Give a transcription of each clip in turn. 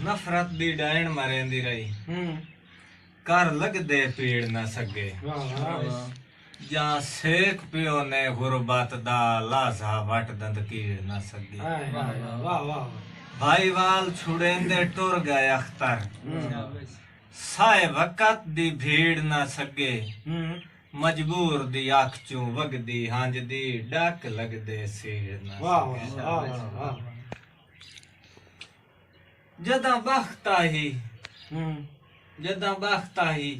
नफरत दी डायन मरेंदी रही कर लगदे पीड़ न सगे जा सेक पियो ने गुरबत दा लाजा वट दंद कीड़ न सगे भाईवाल छुड़ेंदे टुर गए अख्तर साए वक़्त दी भीड़ न सगे मजबूर दी अख चू वगदी हंज दी डक लगदे सीड़ न सगे जदा बख्ता ही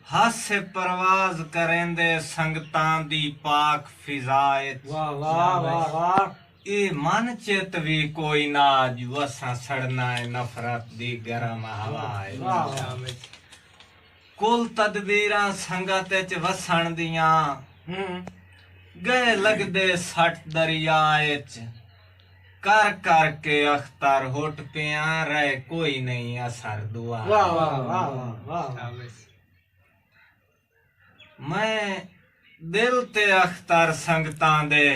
हासे परवाज करेंदे संगतां दी पाक फिजाए ए मन चित भी कोई नाज वसा सड़ना है नफरत दी गरम हवाए कुल तदबीरां संगत च वसण दियां गए लगदे सट दरियाए च कर कर के अख्तर होट पिया रहे कोई नहीं असर दुआ मैं दिल ते अख्तर संगतां दे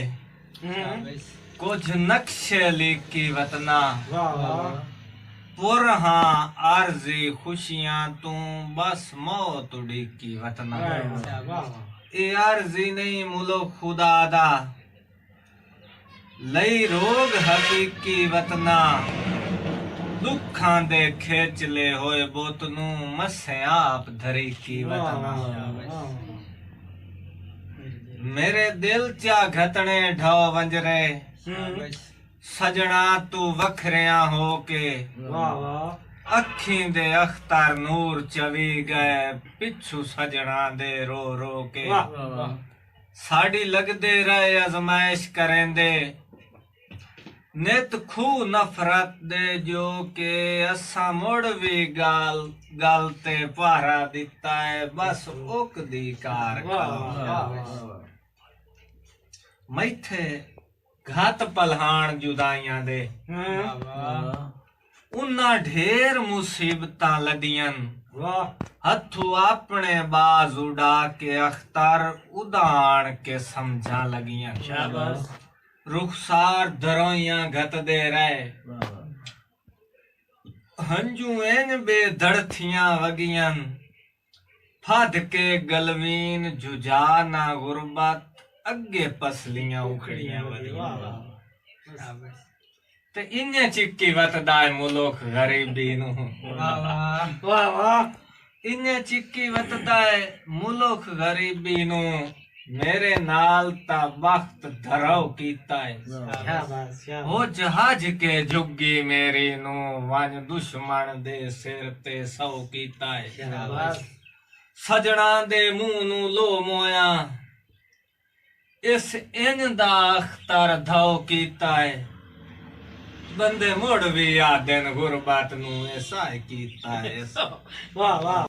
कुछ नक्शे लिखी वतना पुर हाँ आरजी खुशियां तू बस मौत उड़ीकी वतना ए आरजी नहीं मुलो खुदा दा लई रोग हकीकी वतना दुखां दे खेच ले होए बुत नू मसे आप धरी की वतना मेरे दिल चा घतने ढो वंजरे सजना तू वखरिया हो के अखी दे अख्तर नूर चवी गए पिछू सजना दे रो रो के साड़ी लगदे रहे अजमाइश करेंदे नित खू नफरत दे जो के असा मुड़ भी गाल ते पहरा दिता है बस ओक दी कार मैथे घात पलहान जुदाइयां दे उन्ना ढेर मुसीबतां लदियन हथू अपने बाज उड़ा के अख्तर उदान के समझा लगियन रुखसार धरोइयां घत दे रहे हंजू एन बेधड़थियां वगियन फद के गलवीन जुझा ना गुरबत अगे पसलियां उखड़ियां वदियां ते इन्ने चिक्की वतदा मुल्क गरीबी नू इन्ने चिक्की वतदा मुल्क गरीबी नू मेरे नाल ता वक्त धराव कीता है वो जहाज के जुगी मेरी नू वन दुश्मन दे सिर ते सौ कीता है सजना दे मुंह नू लो मोया इस इन दा अख्तर धौ कीता है बंदे मुड़ भी आदन गुरबत नू ऐसा कीता है वाह वाह।